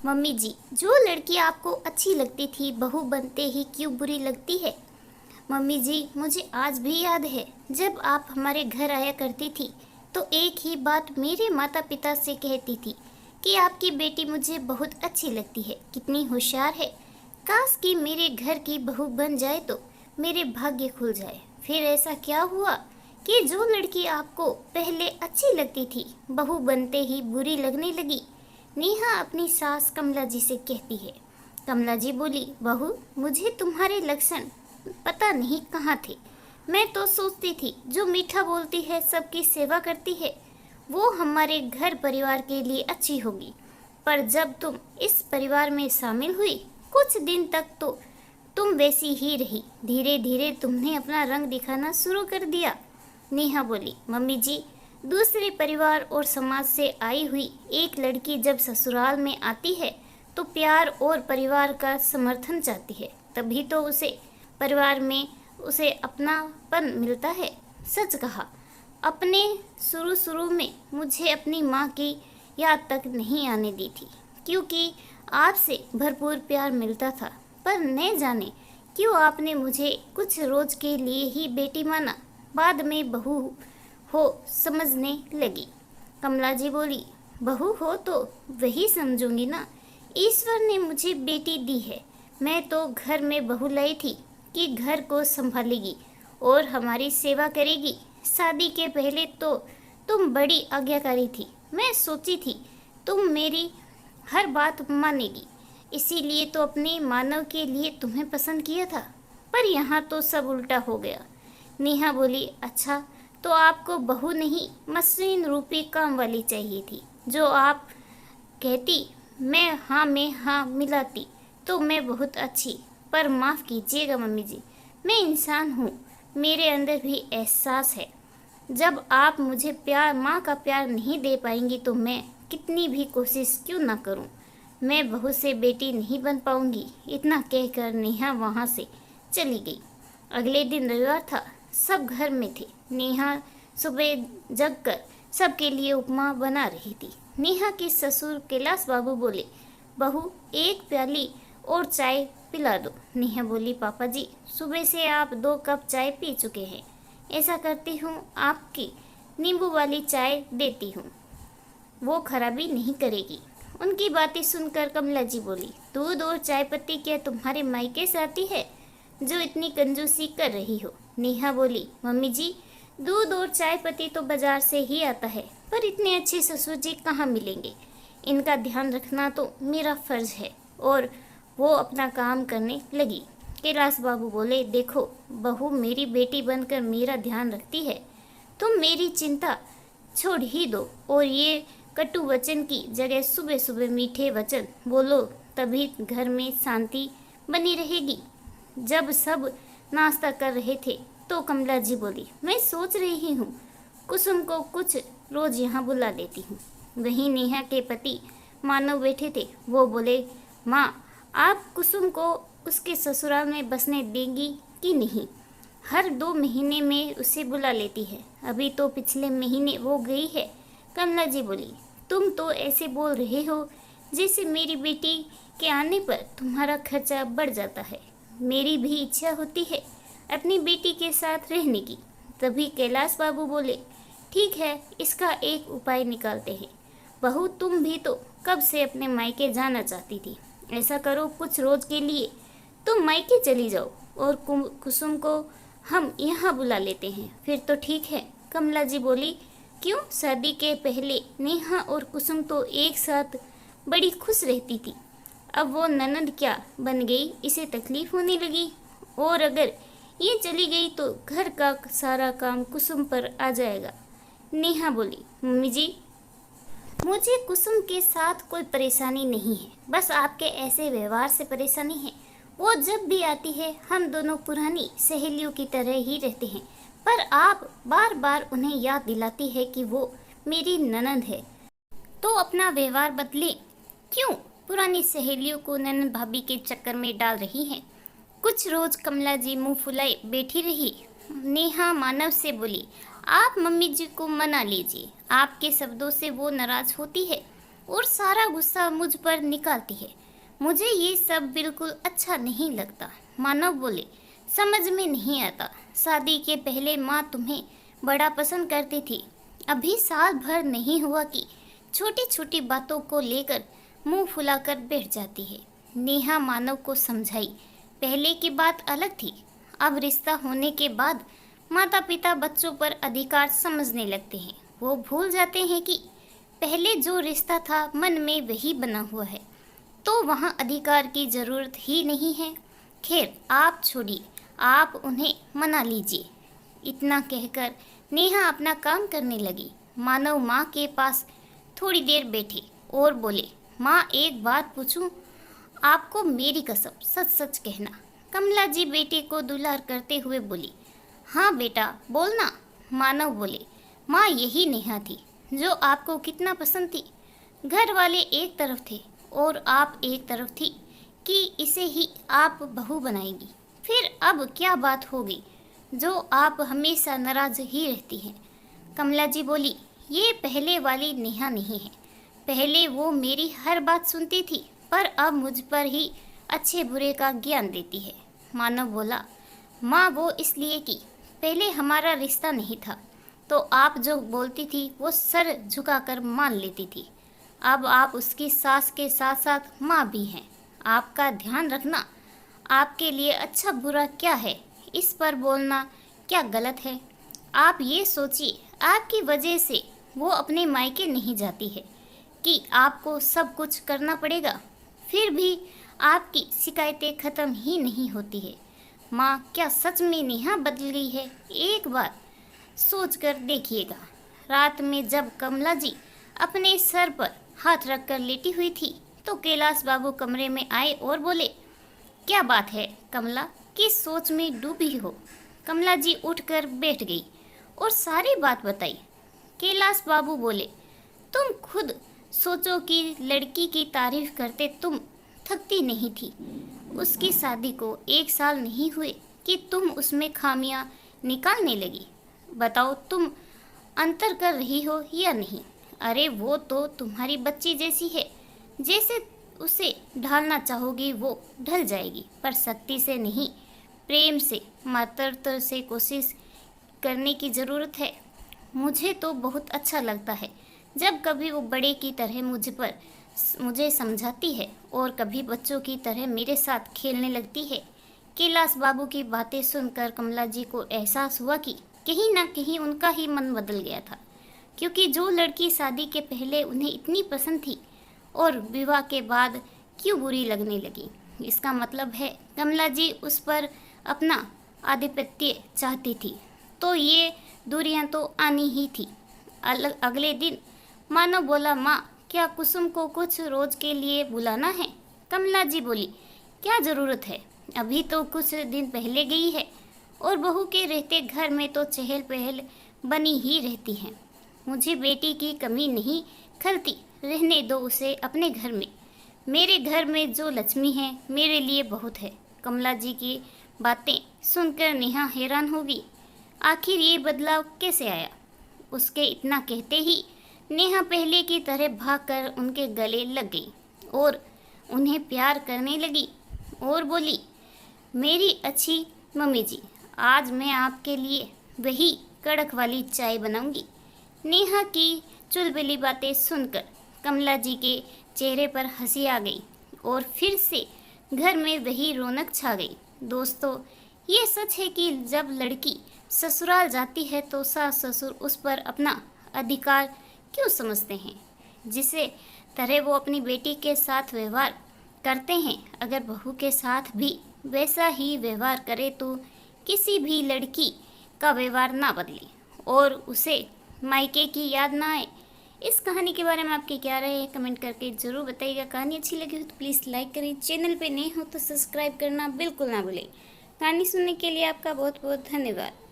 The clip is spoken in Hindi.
मम्मी जी, जो लड़की आपको अच्छी लगती थी बहू बनते ही क्यों बुरी लगती है? मम्मी जी, मुझे आज भी याद है जब आप हमारे घर आया करती थी तो एक ही बात मेरे माता पिता से कहती थी कि आपकी बेटी मुझे बहुत अच्छी लगती है, कितनी होशियार है। काश कि मेरे घर की बहू बन जाए तो मेरे भाग्य खुल जाए। फिर ऐसा क्या हुआ कि जो लड़की आपको पहले अच्छी लगती थी बहू बनते ही बुरी लगने लगी? नेहा अपनी सास कमला जी से कहती है। कमला जी बोली, बहू, मुझे तुम्हारे लक्षण पता नहीं कहाँ थे। मैं तो सोचती थी जो मीठा बोलती है, सबकी सेवा करती है, वो हमारे घर परिवार के लिए अच्छी होगी। पर जब तुम इस परिवार में शामिल हुई कुछ दिन तक तो तुम वैसी ही रही। धीरे धीरे तुमने अपना रंग दिखाना शुरू कर दिया। नेहा बोली, मम्मी जी, दूसरे परिवार और समाज से आई हुई एक लड़की जब ससुराल में आती है तो प्यार और परिवार का समर्थन चाहती है, तभी तो उसे परिवार में उसे अपनापन मिलता है। सच कहा, अपने शुरू शुरू में मुझे अपनी माँ की याद तक नहीं आने दी थी, क्योंकि आपसे भरपूर प्यार मिलता था। पर न जाने क्यों आपने मुझे कुछ रोज के लिए ही बेटी माना, बाद में बहू हो समझने लगी। कमला जी बोली, बहू हो तो वही समझूंगी ना। ईश्वर ने मुझे बेटी दी है। मैं तो घर में बहू लाई थी कि घर को संभालेगी और हमारी सेवा करेगी। शादी के पहले तो तुम बड़ी आज्ञाकारी थी। मैं सोची थी तुम मेरी हर बात मानेगी, इसीलिए तो अपने मानव के लिए तुम्हें पसंद किया था। पर यहाँ तो सब उल्टा हो गया। नेहा बोली, अच्छा, तो आपको बहू नहीं मशीन रूपी काम वाली चाहिए थी, जो आप कहती मैं हाँ में हाँ मिलाती तो मैं बहुत अच्छी। पर माफ़ कीजिएगा मम्मी जी, मैं इंसान हूँ, मेरे अंदर भी एहसास है। जब आप मुझे प्यार, माँ का प्यार नहीं दे पाएंगी तो मैं कितनी भी कोशिश क्यों ना करूँ, मैं बहू से बेटी नहीं बन पाऊंगी। इतना कहकर नेहा वहाँ से चली गई। अगले दिन रविवार था, सब घर में थे। नेहा सुबह जगकर सबके लिए उपमा बना रही थी। नेहा के ससुर कैलाश बाबू बोले, बहू, एक प्याली और चाय पिला दो। नेहा बोली, पापा जी, सुबह से आप 2 कप चाय पी चुके हैं। ऐसा करती हूँ, आपकी नींबू वाली चाय देती हूँ, वो खराबी नहीं करेगी। उनकी बातें सुनकर कमला जी बोली, दूध और चाय पत्ती क्या तुम्हारे मायके से आती है जो इतनी कंजूसी कर रही हो? नेहा बोली, मम्मी जी, दूध और चाय पत्ती तो बाजार से ही आता है, पर इतने अच्छे ससुर जी कहाँ मिलेंगे? इनका ध्यान रखना तो मेरा फर्ज है। और वो अपना काम करने लगी। कैलाश बाबू बोले, देखो बहू मेरी बेटी बनकर मेरा ध्यान रखती है, तुम मेरी चिंता छोड़ ही दो और ये कटु वचन की जगह सुबह सुबह मीठे वचन बोलो, तभी घर में शांति बनी रहेगी। जब सब नाश्ता कर रहे थे तो कमला जी बोली, मैं सोच रही हूँ कुसुम को कुछ रोज यहाँ बुला लेती हूँ। वहीं नेहा के पति मानव बैठे थे। वो बोले, माँ, आप कुसुम को उसके ससुराल में बसने देंगी कि नहीं? हर 2 महीने में उसे बुला लेती है, अभी तो पिछले महीने वो गई है। कमला जी बोली, तुम तो ऐसे बोल रहे हो जैसे मेरी बेटी के आने पर तुम्हारा खर्चा बढ़ जाता है। मेरी भी इच्छा होती है अपनी बेटी के साथ रहने की। तभी कैलाश बाबू बोले, ठीक है, इसका एक उपाय निकालते हैं। बहू, तुम भी तो कब से अपने मायके जाना चाहती थी। ऐसा करो, कुछ रोज के लिए तुम मायके चली जाओ और कुसुम को हम यहाँ बुला लेते हैं, फिर तो ठीक है। कमला जी बोली, क्यों? शादी के पहले नेहा और कुसुम तो एक साथ बड़ी खुश रहती थी, अब वो ननद क्या बन गई, इसे तकलीफ होने लगी, और अगर ये चली गई तो घर का सारा काम कुसुम पर आ जाएगा। नेहा बोली, मम्मी जी, मुझे कुसुम के साथ कोई परेशानी नहीं है, बस आपके ऐसे व्यवहार से परेशानी है। वो जब भी आती है हम दोनों पुरानी सहेलियों की तरह ही रहते हैं, पर आप बार बार उन्हें याद दिलाती है कि वो मेरी ननद है, तो अपना व्यवहार बदले। क्यों पुरानी सहेलियों को ननद भाभी के चक्कर में डाल रही हैं? कुछ रोज कमला जी मुंह फुलाए बैठी रही। नेहा मानव से बोली, आप मम्मी जी को मना लीजिए, आपके शब्दों से वो नाराज होती है। और सारा गुस्सा मुझ पर निकालती है। मुझे ये सब बिल्कुल अच्छा नहीं लगता। मानव बोले, समझ में नहीं आता। शादी के पहले माँ तुम्हें बड़ा पसंद करती थी। अभी साल भर नहीं हुआ कि छोटी छोटी बातों को लेकर मुंह फुलाकर बैठ जाती है। नेहा मानव को समझाई, पहले की बात अलग थी। अब रिश्ता होने के बाद माता पिता बच्चों पर अधिकार समझने लगते हैं। वो भूल जाते हैं कि पहले जो रिश्ता था मन में वही बना हुआ है, तो वहाँ अधिकार की जरूरत ही नहीं है। खैर आप छोड़िए, आप उन्हें मना लीजिए। इतना कहकर नेहा अपना काम करने लगी। मानव माँ के पास थोड़ी देर बैठे और बोले, माँ एक बात पूछूं? आपको मेरी कसम सच सच कहना। कमला जी बेटे को दुलार करते हुए बोली, हाँ बेटा बोलना। मानव बोले, माँ यही नेहा थी जो आपको कितना पसंद थी। घर वाले एक तरफ थे और आप एक तरफ थी कि इसे ही आप बहू बनाएंगी। फिर अब क्या बात हो गई जो आप हमेशा नाराज ही रहती हैं? कमला जी बोली, ये पहले वाली नेहा नहीं है। पहले वो मेरी हर बात सुनती थी, पर अब मुझ पर ही अच्छे बुरे का ज्ञान देती है। मानव बोला, माँ वो इसलिए कि पहले हमारा रिश्ता नहीं था, तो आप जो बोलती थी वो सर झुकाकर मान लेती थी। अब आप उसकी सास के साथ साथ माँ भी हैं। आपका ध्यान रखना, आपके लिए अच्छा बुरा क्या है इस पर बोलना क्या गलत है? आप ये सोचिए, आपकी वजह से वो अपने मायके नहीं जाती है कि आपको सब कुछ करना पड़ेगा। फिर भी आपकी शिकायतें खत्म ही नहीं होती है। माँ क्या सच में नेहा बदल गई है? एक बार सोच कर देखिएगा। रात में जब कमला जी अपने सर पर हाथ रखकर लेटी हुई थी तो कैलाश बाबू कमरे में आए और बोले, क्या बात है कमला, किस सोच में डूबी हो? कमला जी उठकर बैठ गई और सारी बात बताई। कैलाश बाबू बोले, तुम खुद सोचो कि लड़की की तारीफ करते तुम थकती नहीं थी। उसकी शादी को 1 साल नहीं हुए कि तुम उसमें खामियां निकालने लगी। बताओ तुम अंतर कर रही हो या नहीं? अरे वो तो तुम्हारी बच्ची जैसी है, जैसे उसे ढालना चाहोगी वो ढल जाएगी, पर सख्ती से नहीं, प्रेम से, मातृत्व से कोशिश करने की ज़रूरत है। मुझे तो बहुत अच्छा लगता है जब कभी वो बड़े की तरह मुझे समझाती है और कभी बच्चों की तरह मेरे साथ खेलने लगती है। कैलाश बाबू की बातें सुनकर कमला जी को एहसास हुआ कि कहीं ना कहीं उनका ही मन बदल गया था, क्योंकि जो लड़की शादी के पहले उन्हें इतनी पसंद थी और विवाह के बाद क्यों बुरी लगने लगी। इसका मतलब है कमला जी उस पर अपना आधिपत्य चाहती थी, तो ये दूरियां तो आनी ही थी। अगले दिन मानव बोला, माँ क्या कुसुम को कुछ रोज के लिए बुलाना है? कमला जी बोली, क्या ज़रूरत है, अभी तो कुछ दिन पहले गई है और बहू के रहते घर में तो चहल पहल बनी ही रहती है। मुझे बेटी की कमी नहीं खलती, रहने दो उसे अपने घर में। मेरे घर में जो लक्ष्मी है मेरे लिए बहुत है। कमला जी की बातें सुनकर नेहा हैरान होगी, आखिर ये बदलाव कैसे आया? उसके इतना कहते ही नेहा पहले की तरह भागकर उनके गले लग गई और उन्हें प्यार करने लगी और बोली, मेरी अच्छी मम्मी जी, आज मैं आपके लिए वही कड़क वाली चाय बनाऊंगी। नेहा की चुलबुली बातें सुनकर कमला जी के चेहरे पर हंसी आ गई और फिर से घर में वही रौनक छा गई। दोस्तों, ये सच है कि जब लड़की ससुराल जाती है तो सास ससुर उस पर अपना अधिकार क्यों समझते हैं, जिसे तरह वो अपनी बेटी के साथ व्यवहार करते हैं। अगर बहू के साथ भी वैसा ही व्यवहार करे तो किसी भी लड़की का व्यवहार ना बदले और उसे मायके की याद ना आए। इस कहानी के बारे में आपके क्या राय है कमेंट करके ज़रूर बताइएगा। कहानी अच्छी लगी हो तो प्लीज़ लाइक करें, चैनल पे नए हो तो सब्सक्राइब करना बिल्कुल ना भूलें। कहानी सुनने के लिए आपका बहुत बहुत धन्यवाद।